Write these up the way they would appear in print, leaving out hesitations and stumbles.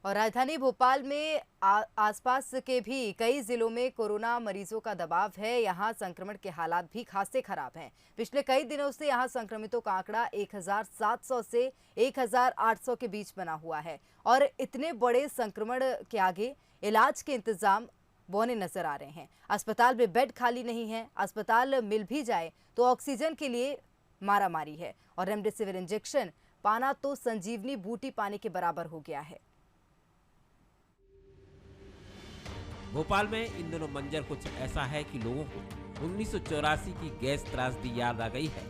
और राजधानी भोपाल में आसपास के भी कई जिलों में कोरोना मरीजों का दबाव है। यहां संक्रमण के हालात भी खासे खराब हैं। पिछले कई दिनों से यहां संक्रमितों का आंकड़ा 1700 से 1800 के बीच बना हुआ है और इतने बड़े संक्रमण के आगे इलाज के इंतजाम बौने नजर आ रहे हैं। अस्पताल में बेड खाली नहीं है। अस्पताल मिल भी जाए तो ऑक्सीजन के लिए मारामारी है और रेमडेसिविर इंजेक्शन पाना तो संजीवनी बूटी पाने के बराबर हो गया है। भोपाल में इन दिनों मंजर कुछ ऐसा है कि लोगों को 1984 की गैस त्रासदी याद आ गई है।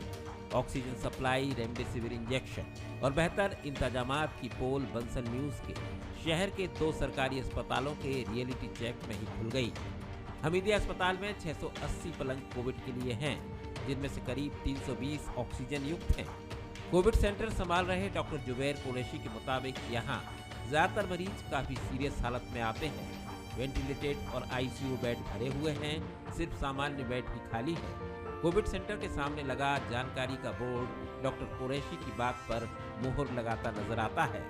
ऑक्सीजन सप्लाई, रेमडेसिविर इंजेक्शन और बेहतर इंतजामात की पोल बंसल न्यूज के शहर के 2 सरकारी अस्पतालों के रियलिटी चेक में ही खुल गई। हमीदिया अस्पताल में 680 पलंग कोविड के लिए हैं, जिनमें से करीब 320 ऑक्सीजन युक्त हैं। कोविड सेंटर संभाल रहे डॉक्टर जुबैर कुरैशी के मुताबिक यहाँ ज्यादातर मरीज काफी सीरियस हालत में आते हैं। वेंटिलेटेड और आईसीयू बेड भरे हुए हैं, सिर्फ सामान्य बेड ही खाली है। कोविड सेंटर के सामने लगा जानकारी का बोर्ड डॉक्टर कुरैशी की बात पर मुहर लगाता नजर आता है।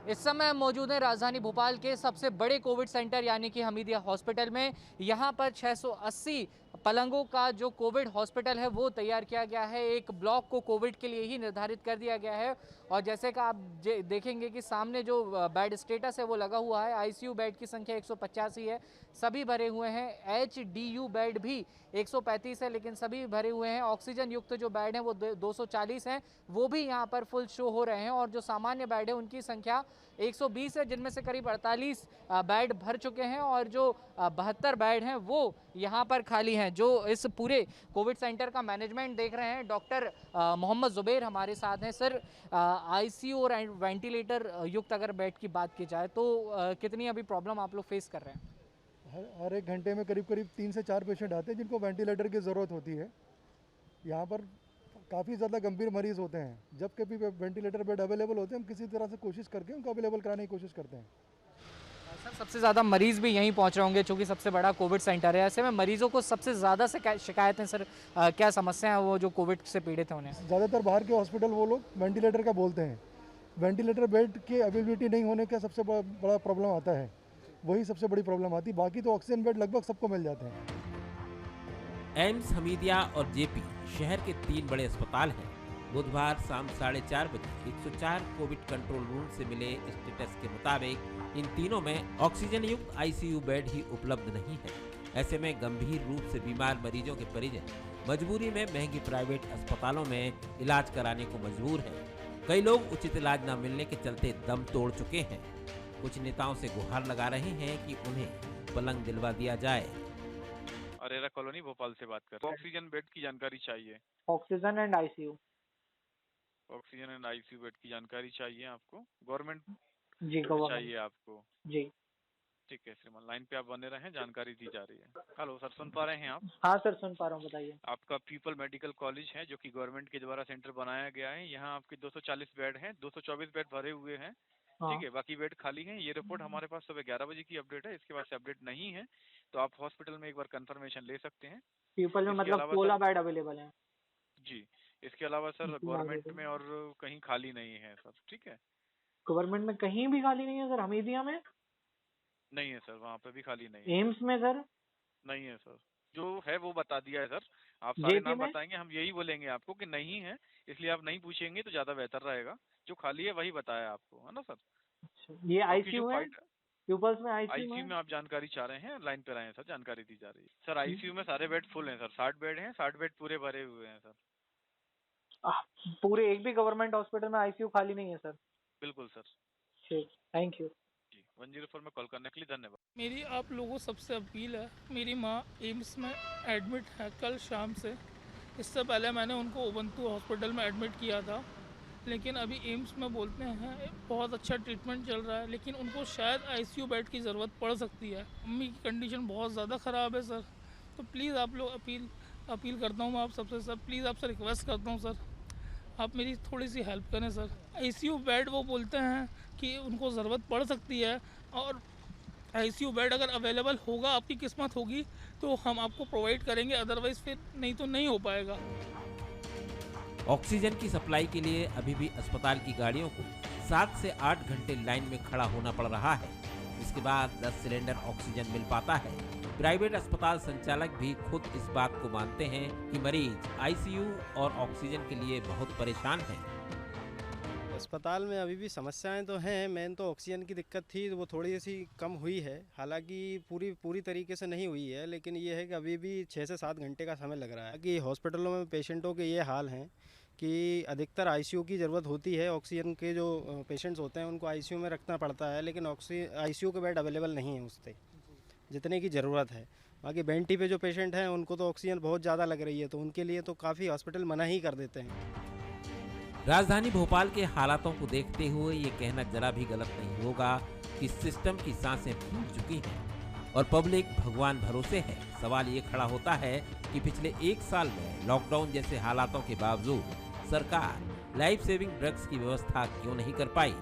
इस समय मौजूद है राजधानी भोपाल के सबसे बड़े कोविड सेंटर यानी कि हमीदिया हॉस्पिटल में। यहाँ पर 680 पलंगों का जो कोविड हॉस्पिटल है वो तैयार किया गया है। एक ब्लॉक को कोविड के लिए ही निर्धारित कर दिया गया है और जैसे कि आप देखेंगे कि सामने जो बेड स्टेटस है वो लगा हुआ है। आईसीयू बेड की संख्या 185 है, सभी भरे हुए हैं। एचडीयू बेड भी 135 है, लेकिन सभी भरे हुए हैं। ऑक्सीजन युक्त जो बेड हैं वो 240 हैं, वो भी यहाँ पर फुल शो हो रहे हैं। और जो सामान्य बेड है उनकी संख्या 120 है, जिनमें से करीब 48 बेड भर चुके हैं और जो 72 बेड हैं वो यहाँ पर खाली हैं। जो इस पूरे कोविड सेंटर का मैनेजमेंट देख रहे हैं, डॉक्टर मोहम्मद जुबैर हमारे साथ हैं। सर, आईसीयू और वेंटिलेटर युक्त अगर बेड की बात की जाए तो कितनी अभी प्रॉब्लम आप लोग फेस कर रहे हैं? हर एक घंटे में करीब 3 से 4 पेशेंट आते हैं जिनको वेंटिलेटर की ज़रूरत होती है। यहाँ पर काफ़ी ज़्यादा गंभीर मरीज़ होते हैं। जब कभी वेंटिलेटर बेड अवेलेबल होते हैं, हम किसी तरह से कोशिश करके उनको अवेलेबल कराने की कोशिश करते हैं। सर, सबसे ज़्यादा मरीज़ भी यहीं पहुंच रहे होंगे क्योंकि सबसे बड़ा कोविड सेंटर है। ऐसे में मरीजों को सबसे ज़्यादा शिकायतें सर क्या समस्या है वो जो कोविड से पीड़ित होने? ज़्यादातर बाहर के हॉस्पिटल वो लोग वेंटिलेटर का बोलते हैं। वेंटिलेटर बेड की अवेलेबिलिटी नहीं होने का सबसे बड़ा प्रॉब्लम आता है, वही सबसे बड़ी प्रॉब्लम आती है। बाकी तो ऑक्सीजन बेड लगभग सबको मिल जाते हैं। एम्स, हमीदिया और जेपी शहर के 3 बड़े अस्पताल हैं। बुधवार शाम 4:30 बजे 104 कोविड कंट्रोल रूम से मिले स्टेटस के मुताबिक इन तीनों में ऑक्सीजन युक्त आईसीयू बेड ही उपलब्ध नहीं है। ऐसे में गंभीर रूप से बीमार मरीजों के परिजन मजबूरी में महंगी प्राइवेट अस्पतालों में इलाज कराने को मजबूर हैं। कई लोग उचित इलाज न मिलने के चलते दम तोड़ चुके हैं। कुछ नेताओं से गुहार लगा रहे हैं कि उन्हें पलंग दिलवा दिया जाए। अरेरा कॉलोनी भोपाल से बात कर रहे हैं। ऑक्सीजन बेड की जानकारी चाहिए। Oxygen and ICU. Oxygen and ICU bed की जानकारी चाहिए आपको? गवर्नमेंट जी चाहिए आपको? जी ठीक है श्रीमान, लाइन पे आप बने रहें, जानकारी दी जा रही है। हेलो सर, सुन पा रहे हैं आप? हाँ सर, सुन पा रहा हूँ, बताइए। आपका पीपल मेडिकल कॉलेज है जो कि गवर्नमेंट के द्वारा सेंटर बनाया गया है। यहाँ आपके 240 बेड हैं, 224 बेड भरे हुए हैं। हाँ। ठीक है, बाकी बेड खाली हैं। ये रिपोर्ट हमारे पास सुबह 11 बजे की अपडेट है। इसके बाद से अपडेट नहीं है, तो आप हॉस्पिटल में एक बार कंफर्मेशन ले सकते हैं। पीपल में मतलब 16 बेड अवेलेबल है? जी, इसके अलावा सर गवर्नमेंट में और कहीं खाली नहीं है सर। ठीक है, गवर्नमेंट में कहीं भी खाली नहीं है सर? हमीदिया में नहीं है सर, वहाँ पे भी खाली नहीं है। एम्स में सर नहीं है सर, जो है वो बता दिया है सर। आप सारे नाम बताएंगे, हम यही बोलेंगे आपको कि नहीं है, इसलिए आप नहीं पूछेंगे तो ज्यादा बेहतर रहेगा। जो खाली है वही बताया आपको, है ना सर? अच्छा, ये आईसीयू है? पीपल्स में आईसीयू में आप जानकारी चाह रहे हैं, लाइन पे रहे हैं सर, जानकारी दी जा रही है सर। आईसीयू में सारे बेड फुल हैं सर, 60 बेड हैं, 60 बेड पूरे भरे हुए हैं सर। पूरे एक भी गवर्नमेंट हॉस्पिटल में आईसीयू खाली नहीं है सर? बिल्कुल सर। ठीक, थैंक यू जी। 104 में कॉल करने के लिए धन्यवाद। मेरी आप लोगों सबसे अपील है, मेरी माँ एम्स में एडमिट है कल शाम से। इससे पहले मैंने उनको उबंटू हॉस्पिटल में एडमिट किया था, लेकिन अभी एम्स में बोलते हैं बहुत अच्छा ट्रीटमेंट चल रहा है, लेकिन उनको शायद आईसीयू बेड की ज़रूरत पड़ सकती है। मम्मी की कंडीशन बहुत ज़्यादा ख़राब है सर, तो प्लीज़ आप लोग अपील करता हूँ मैं आप सबसे सर, प्लीज़ आपसे रिक्वेस्ट करता हूँ सर, आप मेरी थोड़ी सी हेल्प करें सर। आईसीयू बेड वो बोलते हैं कि उनको ज़रूरत पड़ सकती है, और आईसीयू बेड अगर अवेलेबल होगा, आपकी किस्मत होगी तो हम आपको प्रोवाइड करेंगे, अदरवाइज़ फिर नहीं तो नहीं हो पाएगा। ऑक्सीजन की सप्लाई के लिए अभी भी अस्पताल की गाड़ियों को 7 से 8 घंटे लाइन में खड़ा होना पड़ रहा है। इसके बाद 10 सिलेंडर ऑक्सीजन मिल पाता है। प्राइवेट अस्पताल संचालक भी खुद इस बात को मानते हैं कि मरीज आईसीयू और ऑक्सीजन के लिए बहुत परेशान हैं। अस्पताल में अभी भी समस्याएं तो हैं। मेन तो ऑक्सीजन की दिक्कत थी, वो थोड़ी सी कम हुई है। हालांकि पूरी तरीके से नहीं हुई है, लेकिन ये है कि अभी भी 6 से 7 घंटे का समय लग रहा है। कि हॉस्पिटलों में पेशेंटों के ये हाल हैं कि अधिकतर आईसीयू की ज़रूरत होती है। ऑक्सीजन के जो पेशेंट्स होते हैं उनको आईसीयू में रखना पड़ता है, लेकिन आईसीयू के बेड अवेलेबल नहीं है उससे जितने की ज़रूरत है। बाकी बेंटी पे जो पेशेंट हैं उनको तो ऑक्सीजन बहुत ज़्यादा लग रही है, तो उनके लिए तो काफ़ी हॉस्पिटल मना ही कर देते हैं। राजधानी भोपाल के हालातों को देखते हुए ये कहना जरा भी गलत नहीं होगा कि सिस्टम की सांसें फूल चुकी हैं और पब्लिक भगवान भरोसे है। सवाल ये खड़ा होता है कि पिछले 1 साल में लॉकडाउन जैसे हालातों के बावजूद सरकार लाइफ सेविंग ड्रग्स की व्यवस्था क्यों नहीं कर पाई।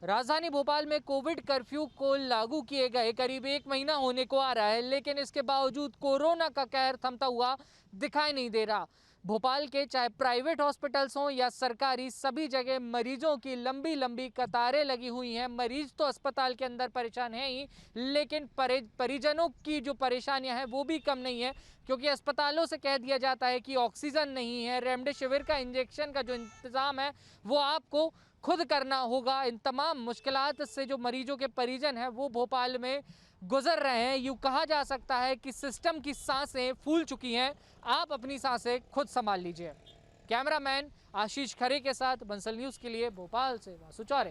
राजधानी भोपाल में कोविड कर्फ्यू को लागू किए गए करीब 1 महीना होने को आ रहा है, लेकिन इसके बावजूद कोरोना का कहर थमता हुआ दिखाई नहीं दे रहा। भोपाल के चाहे प्राइवेट हॉस्पिटल्स हों या सरकारी, सभी जगह मरीजों की लंबी लंबी कतारें लगी हुई हैं। मरीज तो अस्पताल के अंदर परेशान हैं ही, लेकिन परिजनों की जो परेशानियां हैं वो भी कम नहीं है, क्योंकि अस्पतालों से कह दिया जाता है कि ऑक्सीजन नहीं है, रेमडेसिविर का इंजेक्शन का जो इंतज़ाम है वो आपको खुद करना होगा। इन तमाम मुश्किलात से जो मरीजों के परिजन हैं वो भोपाल में गुजर रहे हैं। यूँ कहा जा सकता है कि सिस्टम की सांसें फूल चुकी हैं। आप अपनी सांसें खुद संभाल लीजिए। कैमरामैन आशीष खरे के साथ बंसल न्यूज़ के लिए भोपाल से वासु चौरे।